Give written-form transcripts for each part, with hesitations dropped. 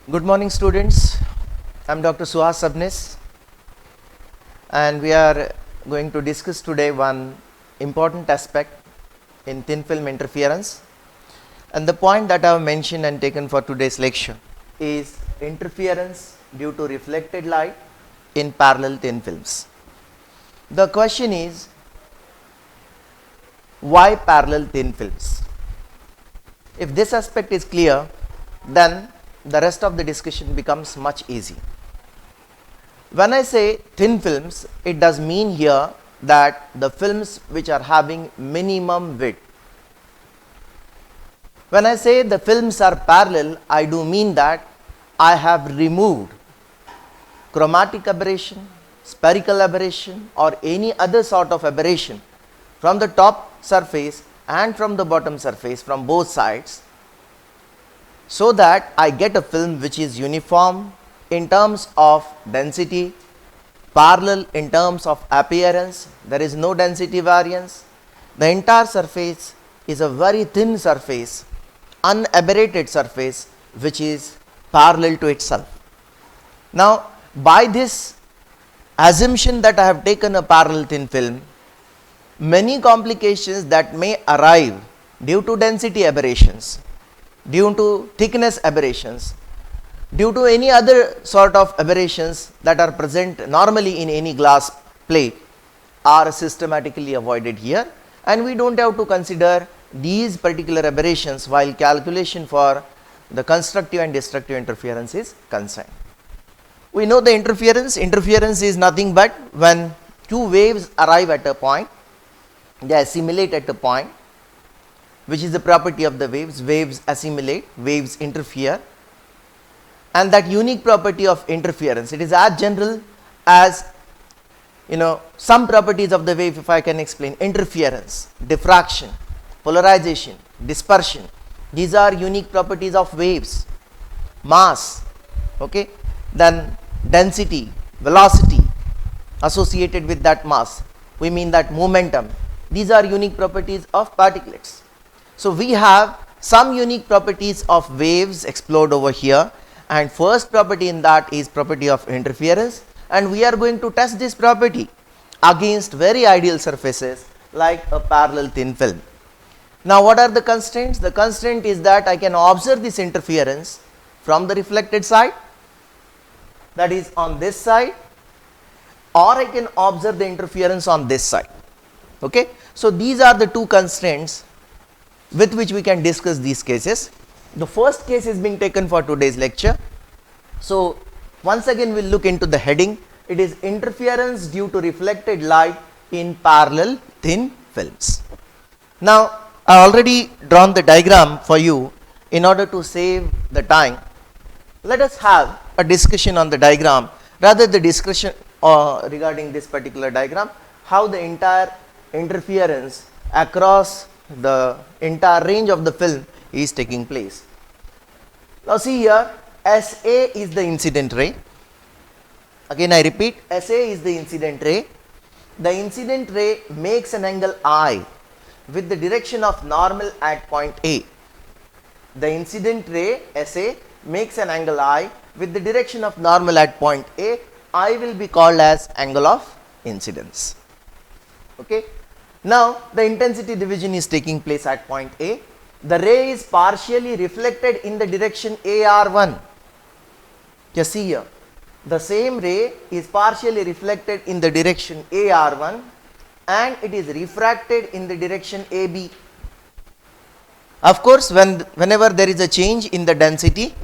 Good morning, students. I'm Dr. Suhas Sabnis, and we are going to discuss today one important aspect in thin film interference. And the point that I have mentioned and taken for today's lecture is interference due to reflected light in parallel thin films. The question is, why parallel thin films? If this aspect is clear, then the rest of the discussion becomes much easy. When I say thin films, it does mean here that the films which are having minimum width. When I say the films are parallel, I do mean that I have removed chromatic aberration, spherical aberration, or any other sort of aberration from the top surface and from the bottom surface from both sides, so that I get a film which is uniform in terms of density, parallel in terms of appearance, there is no density variance. The entire surface is a very thin surface, unaberrated surface, which is parallel to itself. Now, by this assumption that I have taken a parallel thin film, many complications that may arrive due to density aberrations, due to thickness aberrations, due to any other sort of aberrations that are present normally in any glass plate are systematically avoided here, and we don't have to consider these particular aberrations while calculation for the constructive and destructive interference is concerned. We know the interference is nothing but when two waves arrive at a point, they assimilate at a point, which is the property of the waves. Waves assimilate, waves interfere, and that unique property of interference, it is as general as some properties of the wave. If I can explain, interference, diffraction, polarization, dispersion, these are unique properties of waves. Mass, okay, then density, velocity associated with that mass, we mean that momentum, these are unique properties of particulates. So we have some unique properties of waves explored over here, and first property in that is property of interference, and we are going to test this property against very ideal surfaces like a parallel thin film. Now what are the constraints? The constraint is that I can observe this interference from the reflected side, that is on this side, or I can observe the interference on this side. Okay, so these are the two constraints with which we can discuss these cases. The first case is being taken for today's lecture. So once again we'll look into the heading. It is interference due to reflected light in parallel thin films. Now I already drawn the diagram for you in order to save the time. Let us have a discussion on the diagram, rather the discussion regarding this particular diagram, how the entire interference across the entire range of the film is taking place. Now see here, SA is the incident ray. Again I repeat, SA is the incident ray. The incident ray makes an angle I with the direction of normal at point A. The incident ray SA makes an angle I with the direction of normal at point A. I will be called as angle of incidence. Okay. Now the intensity division is taking place at point A. The ray is partially reflected in the direction AR1. Just see here, the same ray is partially reflected in the direction AR1 and it is refracted in the direction AB. Of course, whenever there is a change in the density,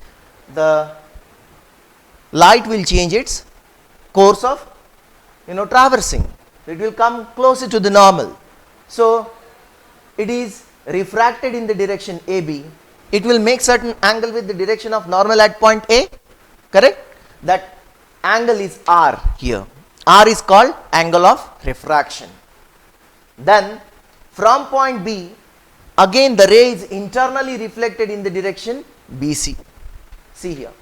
the light will change its course of traversing. It will come closer to the normal. So it is refracted in the direction AB. It will make certain angle with the direction of normal at point A, correct? That angle is R here. R is called angle of refraction. Then from point B, again the ray is internally reflected in the direction BC. See here,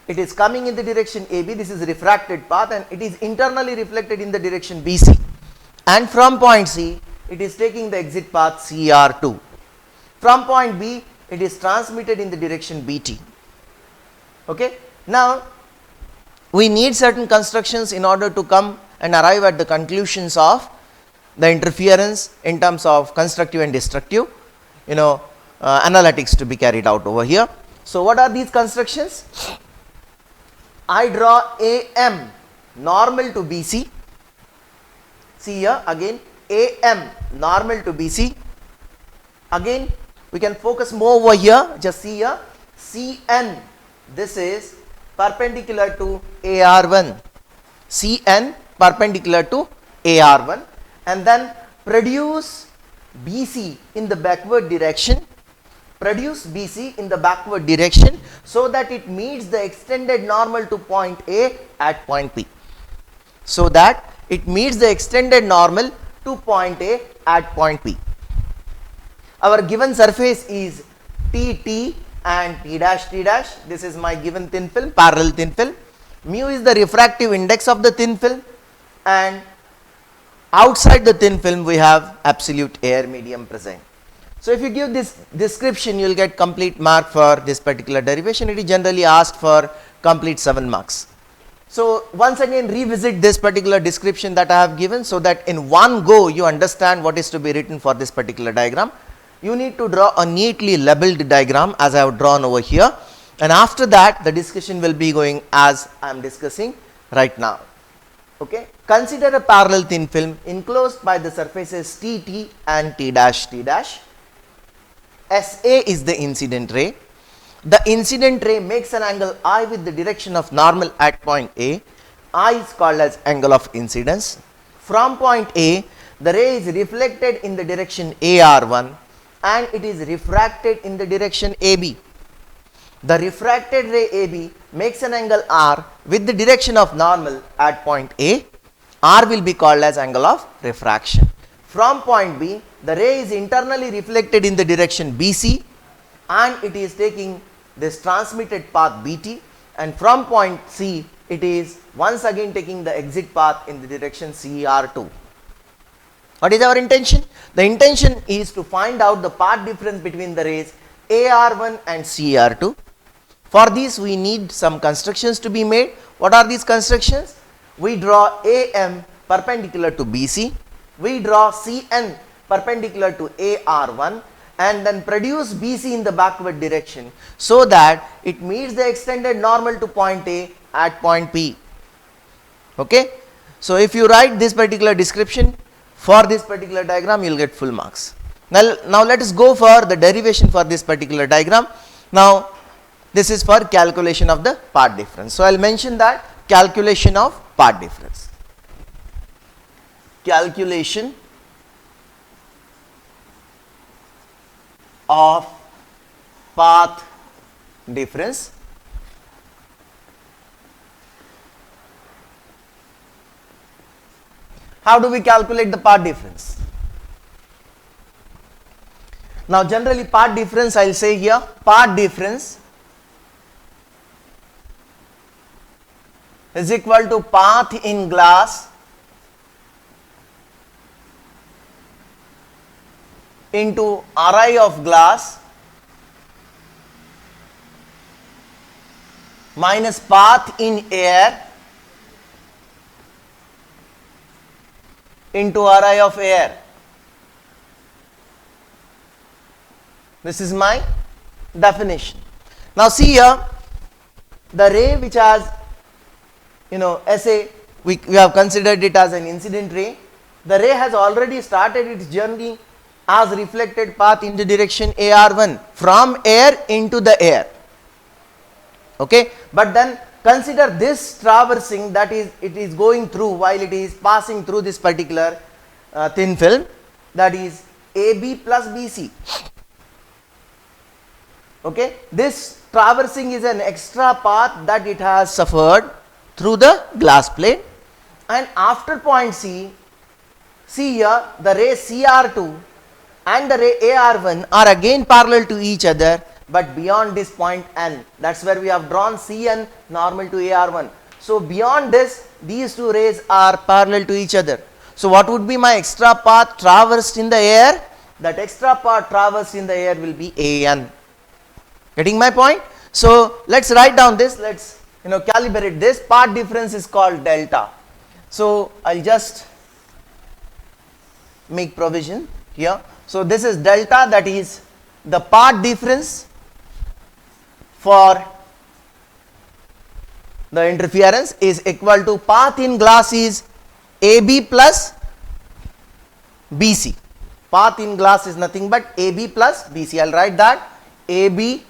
it is coming in the direction AB, this is refracted path, and it is internally reflected in the direction BC, and from point C it is taking the exit path CR2. From point B it is transmitted in the direction BT. Okay. Now, we need certain constructions in order to come and arrive at the conclusions of the interference in terms of constructive and destructive, analytics to be carried out over here. So, what are these constructions? I draw AM normal to BC. See here again, AM normal to BC. Again, we can focus more over here. Just see here, CN, this is perpendicular to AR1. CN perpendicular to AR1, and then produce BC in the backward direction. Produce BC in the backward direction so that it meets the extended normal to point A at point P. So that it meets the extended normal to point A at point P. Our given surface is TT and T dash T dash. This is my given thin film, parallel thin film. Mu is the refractive index of the thin film, and outside the thin film we have absolute air medium present. So, if you give this description, you will get complete mark for this particular derivation. It is generally asked for complete 7 marks. So, once again revisit this particular description that I have given, so that in one go you understand what is to be written for this particular diagram. You need to draw a neatly labeled diagram as I have drawn over here, and after that the discussion will be going as I am discussing right now. Okay. Consider a parallel thin film enclosed by the surfaces TT and T dash T dash. SA is the incident ray. The incident ray makes an angle I with the direction of normal at point A. I is called as angle of incidence. From point A, the ray is reflected in the direction AR1 and it is refracted in the direction AB. The refracted ray AB makes an angle R with the direction of normal at point A. R will be called as angle of refraction. From point B, the ray is internally reflected in the direction BC and it is taking this transmitted path BT, and from point C it is once again taking the exit path in the direction CR2. What is our intention? The intention is to find out the path difference between the rays AR1 and CR2. For this we need some constructions to be made. What are these constructions? We draw AM perpendicular to BC. We draw CN perpendicular to AR1 and then produce BC in the backward direction so that it meets the extended normal to point A at point P. Okay. So, if you write this particular description for this particular diagram, you will get full marks. Now let us go for the derivation for this particular diagram. Now, this is for calculation of the path difference. So, I will mention that calculation of path difference. Calculation of path difference. How do we calculate the path difference? Now, generally path difference, I will say here, path difference is equal to path in glass into array of glass minus path in air into array of air. This is my definition. Now, see here, the ray which has SA, we have considered it as an incident ray. The ray has already started its journey as reflected path in the direction AR1 from air into the air. Okay, but then consider this traversing, that is, it is going through while it is passing through this particular thin film, that is AB plus BC. Okay, this traversing is an extra path that it has suffered through the glass plate, and after point C, see here, the ray CR2 and the ray AR1 are again parallel to each other, but beyond this point N, that is where we have drawn CN normal to AR1. So, beyond this, these two rays are parallel to each other. So, what would be my extra path traversed in the air? That extra path traversed in the air will be AN. Getting my point? So let's write down this, let's calibrate this. Path difference is called delta. So I'll just make provision here. So this is delta, that is the path difference for the interference is equal to path in glass is AB plus BC. Path in glass is nothing but AB plus BC. I'll write that AB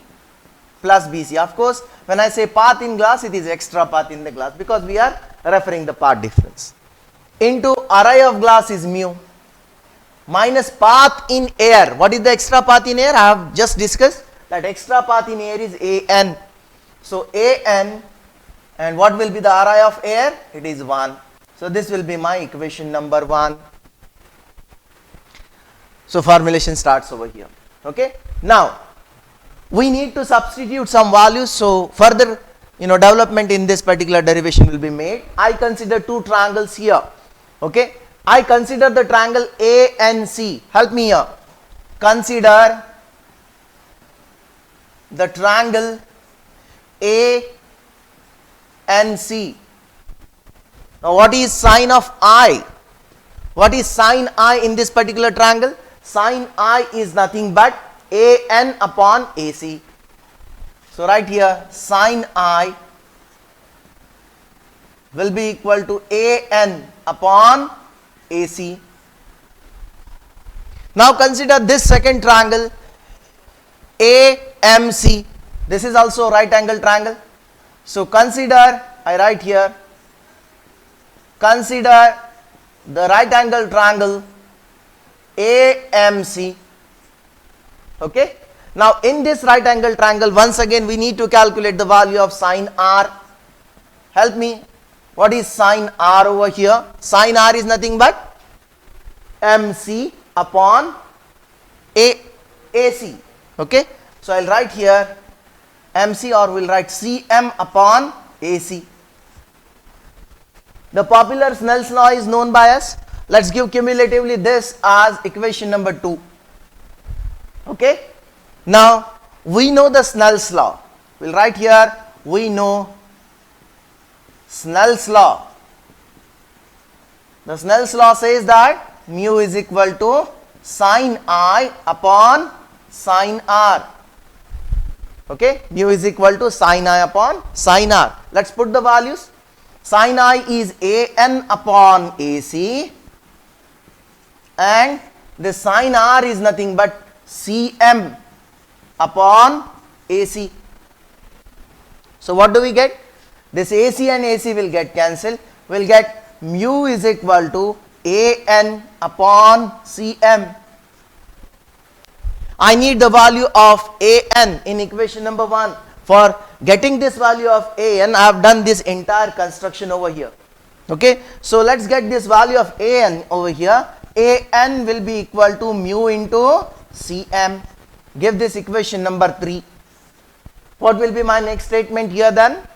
plus BC. Of course, when I say path in glass, it is extra path in the glass because we are referring the path difference. Into array of glass is mu minus path in air. What is the extra path in air? I have just discussed that extra path in air is AN. So AN, and what will be the array of air? It is 1. So this will be my equation number 1. So formulation starts over here. Okay. Now we need to substitute some values. So further development in this particular derivation will be made. I consider two triangles here. Okay. I consider the triangle ANC. Help me here. Consider the triangle ANC. Now what is sine of I? What is sine I in this particular triangle? Sine I is nothing but AN upon AC. So right here sine I will be equal to AN upon AC. Now consider this second triangle AMC. This is also right angle triangle. So consider, I write here, consider the right angle triangle AMC. Okay. Now in this right angle triangle, once again we need to calculate the value of sine R. Help me. What is sine R over here? Sine R is nothing but MC upon AC. Okay. So I'll write here MC, or we'll write CM upon AC. The popular Snell's law is known by us. Let's give cumulatively this as equation number 2. Okay. Now we know the Snell's law. We'll write here, we know Snell's law. The Snell's law says that mu is equal to sine I upon sine R. Okay, mu is equal to sine I upon sine R. Let's put the values. Sine I is AN upon AC, and the sine R is nothing but CM upon AC. So what do we get? This AC and AC will get cancelled. We'll get mu is equal to AN upon CM. I need the value of AN in equation number 1. For getting this value of AN, I have done this entire construction over here. Okay. So let's get this value of AN over here. AN will be equal to mu into CM. Give this equation number 3. What will be my next statement here then?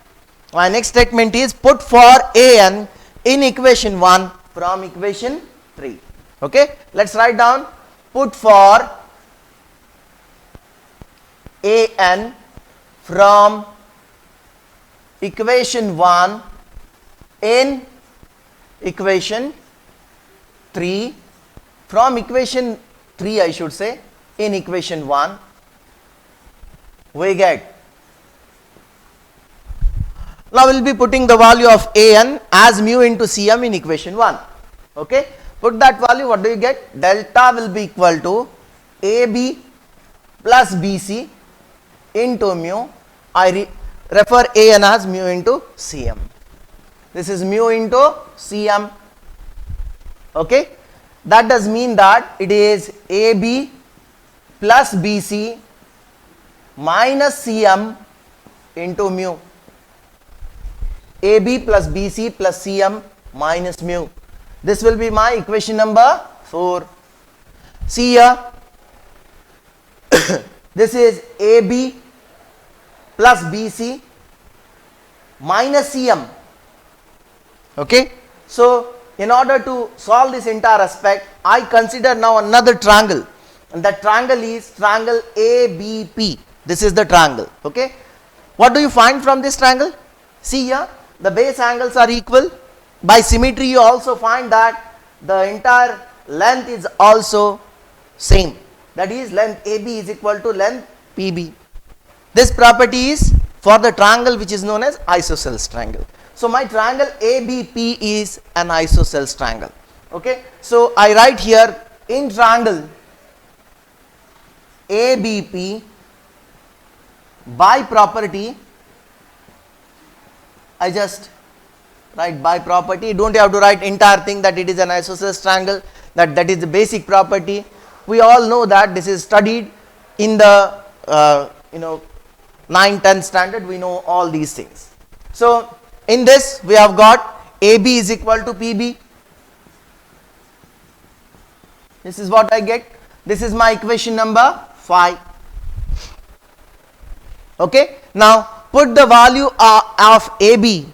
My next statement is put for AN in equation 1 from equation 3. Okay. Let's write down put for AN from equation 1 in equation 3, from equation 3 I should say, in equation 1 we get, now we will be putting the value of AN as mu into CM in equation 1. Okay. Put that value, what do you get? Delta will be equal to AB plus BC into mu. I refer AN as mu into CM. This is mu into CM. Okay. That does mean that it is AB plus BC minus CM into mu. AB plus BC plus CM minus mu. This will be my equation number 4. See here, this is AB plus BC minus CM. Okay. So in order to solve this entire aspect, I consider now another triangle, and that triangle is triangle ABP. This is the triangle. Okay. What do you find from this triangle? See here, the base angles are equal. By symmetry, you also find that the entire length is also same. That is, length AB is equal to length PB. This property is for the triangle which is known as isosceles triangle. So my triangle ABP is an isosceles triangle. Okay. So I write here, in triangle ABP, by property, I just write by property. You don't have to write entire thing that it is an isosceles triangle, that is the basic property. We all know that this is studied in the 9-10 standard. We know all these things. So in this we have got AB is equal to PB. This is what I get. This is my equation number 5. Okay. Now put the value of AB,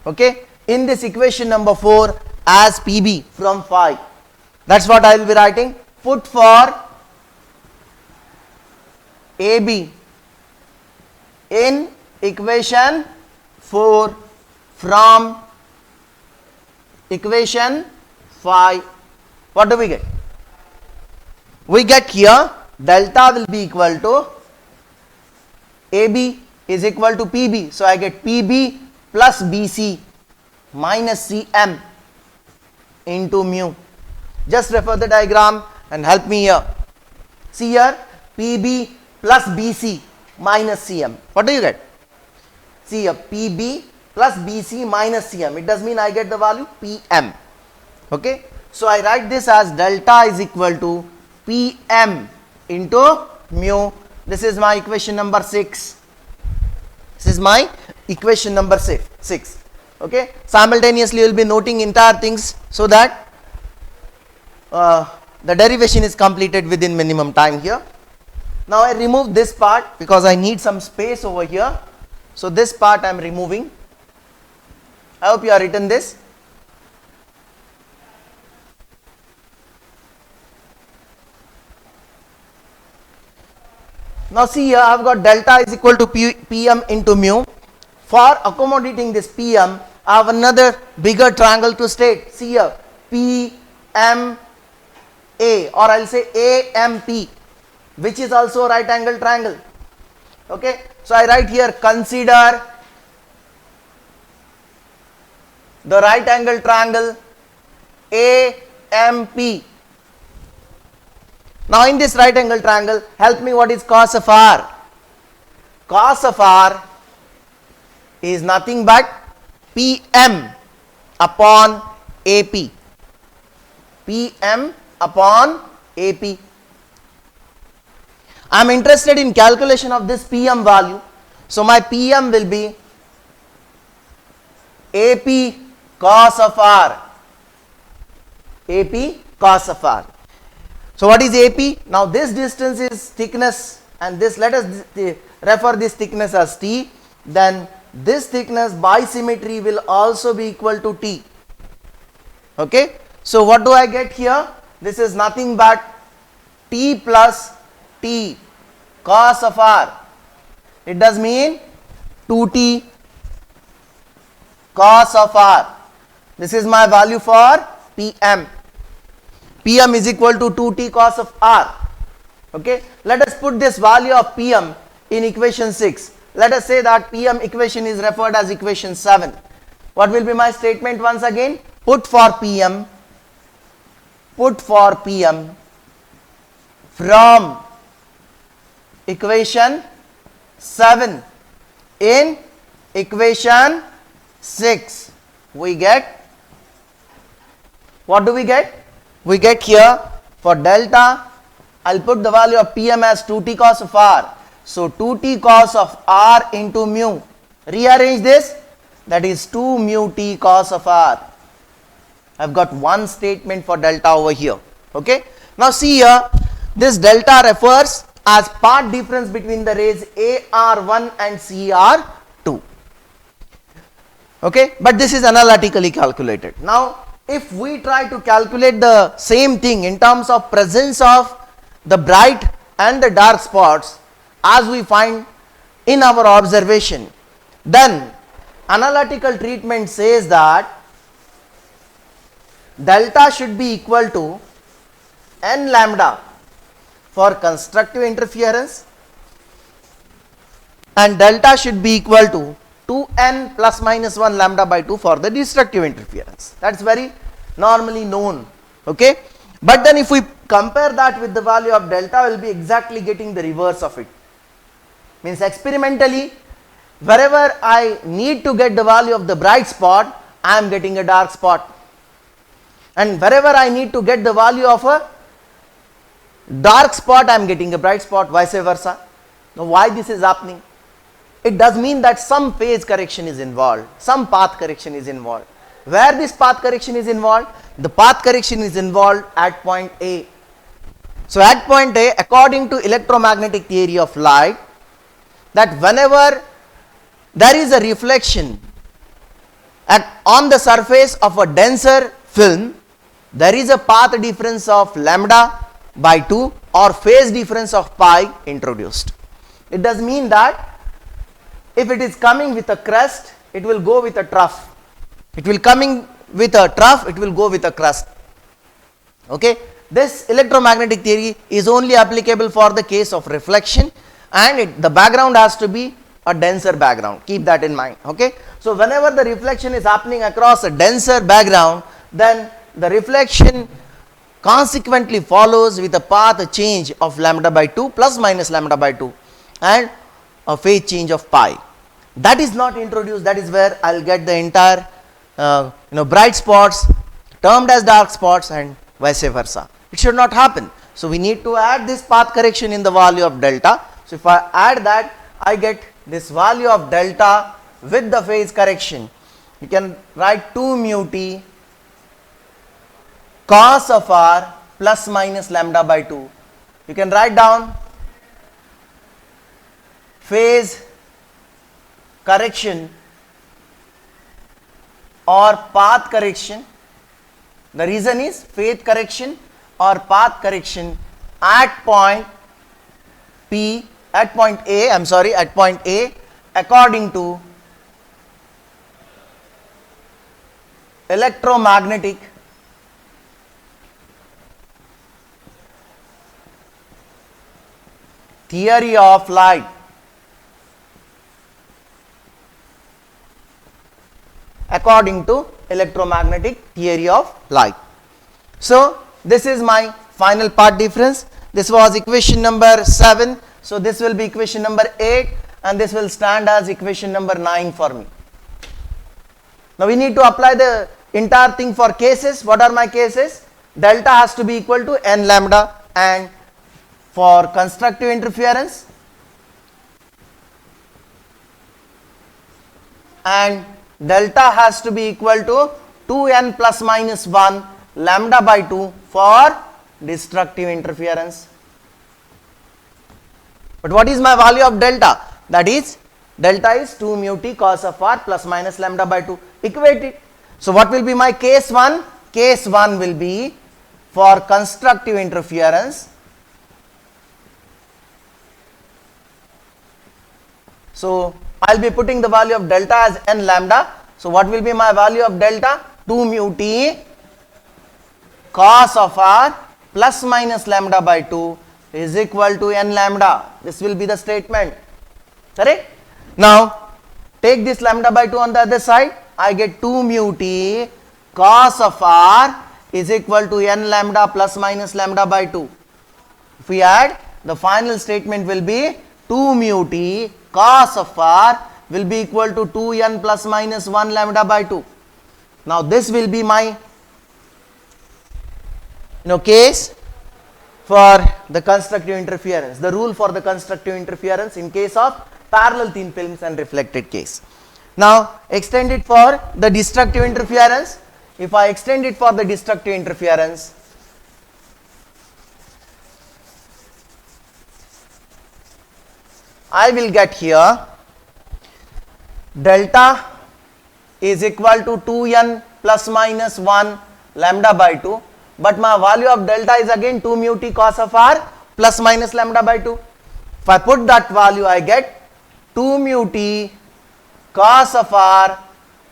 okay, in this equation number 4 as PB from 5. That's what I will be writing. Put for AB in equation 4 from equation 5. What do we get? We get here delta will be equal to AB is equal to PB. So I get PB plus BC minus CM into mu. Just refer the diagram and help me here. See here, PB plus BC minus CM. What do you get? See here, PB plus BC minus CM. It does mean I get the value PM. Okay. So I write this as delta is equal to PM into mu. This is my equation number 6. This is my equation number 6. Okay. Simultaneously you will be noting entire things so that the derivation is completed within minimum time here. Now I remove this part because I need some space over here. So this part I am removing. I hope you have written this. Now see here, I have got delta is equal to PM into mu. For accommodating this PM, I have another bigger triangle to state. See here, PMA, or I will say AMP, which is also a right angle triangle. Okay. So I write here, consider the right angle triangle AMP. Now in this right angle triangle, help me, what is cos of R? Cos of R is nothing but PM upon AP. PM upon AP. I am interested in calculation of this PM value. So my PM will be AP cos of R. AP cos of R. So what is AP? Now this distance is thickness, and this, let us refer this thickness as T. Then this thickness by symmetry will also be equal to T. Okay. So what do I get here? This is nothing but T plus T cos of R. It does mean 2T cos of R. This is my value for PM. PM is equal to 2T cos of R. Okay. Let us put this value of PM in equation 6. Let us say that PM equation is referred as equation 7. What will be my statement once again? Put for PM from equation 7 in equation 6. We get, what do we get? We get here for delta, I will put the value of PM as 2T cos of R. So 2T cos of R into mu. Rearrange this, that is 2 mu T cos of R. I have got one statement for delta over here. Okay. Now see here, this delta refers as path difference between the rays AR1 and CR2. Okay. But this is analytically calculated. Now if we try to calculate the same thing in terms of presence of the bright and the dark spots as we find in our observation, Then analytical treatment says that delta should be equal to n lambda for constructive interference and delta should be equal to 2n plus minus 1 lambda by 2 for the destructive interference. That is very normally known, okay. But then if we compare that with the value of delta, we will be exactly getting the reverse of it. Means experimentally, wherever I need to get the value of the bright spot, I am getting a dark spot, and wherever I need to get the value of a dark spot, I am getting a bright spot, vice versa. Now why this is happening? It does mean that some phase correction is involved, some path correction is involved. Where this path correction is involved? The path correction is involved at point A. So at point A, according to electromagnetic theory of light, that whenever there is a reflection on the surface of a denser film, there is a path difference of lambda by 2 or phase difference of pi introduced. It does mean that if it is coming with a crest, it will go with a trough. It will coming with a trough, it will go with a crest. Okay. This electromagnetic theory is only applicable for the case of reflection, and the background has to be a denser background. Keep that in mind. Okay. So whenever the reflection is happening across a denser background, then the reflection consequently follows with a path change of lambda by 2 plus minus lambda by 2 and a phase change of pi. That is not introduced. That is where I will get the entire bright spots termed as dark spots and vice versa. It should not happen. So we need to add this path correction in the value of delta. So if I add that, I get this value of delta with the phase correction. You can write 2 mu t cos of r plus minus lambda by 2. You can write down phase correction or path correction. The reason is phase correction or path correction at point P, at point A, according to electromagnetic theory of light. According to electromagnetic theory of light. So this is my final path difference. This was equation number 7. So this will be equation number 8, and this will stand as equation number 9 for me. Now we need to apply the entire thing for cases. What are my cases? Delta has to be equal to n lambda, and for constructive interference and delta has to be equal to 2n plus minus 1 lambda by 2 for destructive interference. But what is my value of delta? That is, delta is 2 mu t cos of r plus minus lambda by 2. Equate it. So what will be my case 1? Case 1 will be for constructive interference. So I will be putting the value of delta as n lambda. So what will be my value of delta? 2 mu t cos of r plus minus lambda by 2 is equal to n lambda. This will be the statement. Correct? Now take this lambda by 2 on the other side. I get 2 mu t cos of r is equal to n lambda plus minus lambda by 2. If we add, the final statement will be 2 mu t cos of r will be equal to 2n plus minus 1 lambda by 2. Now this will be my case for the constructive interference, the rule for the constructive interference in case of parallel thin films and reflected case. Now extend it for the destructive interference. If I extend it for the destructive interference, I will get here delta is equal to 2n plus minus 1 lambda by 2, but my value of delta is again 2 mu t cos of r plus minus lambda by 2. If I put that value, I get 2 mu t cos of r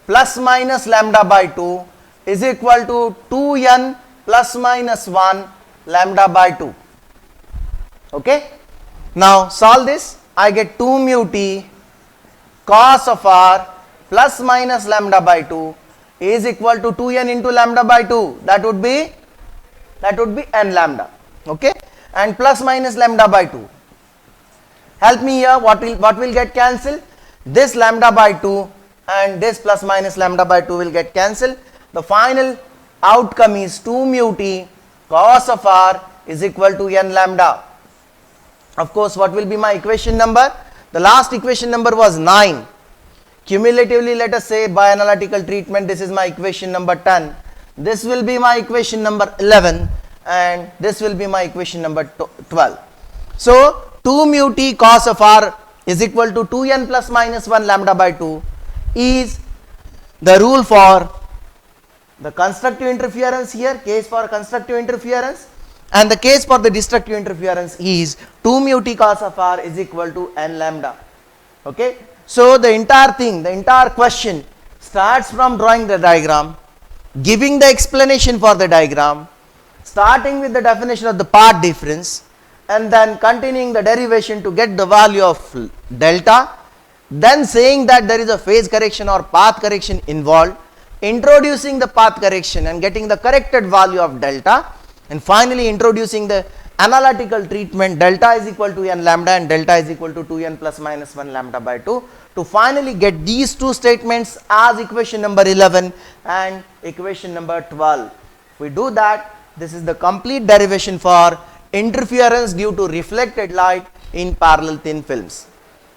plus minus lambda by 2 is equal to 2n plus minus 1 lambda by 2. Okay. Now solve this. I get 2 mu t cos of r plus minus lambda by 2 is equal to 2n into lambda by 2. That would be n lambda. Okay. And plus minus lambda by 2. Help me here. What will get cancelled? This lambda by 2 and this plus minus lambda by 2 will get cancelled. The final outcome is 2 mu t cos of r is equal to n lambda. Of course, what will be my equation number? The last equation number was 9. Cumulatively, let us say by analytical treatment, this is my equation number 10. This will be my equation number 11 and this will be my equation number 12. So, 2 mu t cos of r is equal to 2n plus minus 1 lambda by 2 is the rule for the constructive interference here, case for constructive interference, and the case for the destructive interference is 2 mu t cos of r is equal to n lambda. Okay. So, the entire thing, the entire question starts from drawing the diagram, giving the explanation for the diagram, starting with the definition of the path difference, and then continuing the derivation to get the value of delta, then saying that there is a phase correction or path correction involved, introducing the path correction and getting the corrected value of delta, and finally introducing the analytical treatment delta is equal to n lambda and delta is equal to 2n plus minus 1 lambda by 2 to finally get these two statements as equation number 11 and equation number 12. If we do that, this is the complete derivation for interference due to reflected light in parallel thin films.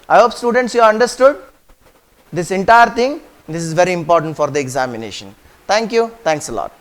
I hope students you understood this entire thing. This is very important for the examination. Thank you. Thanks a lot.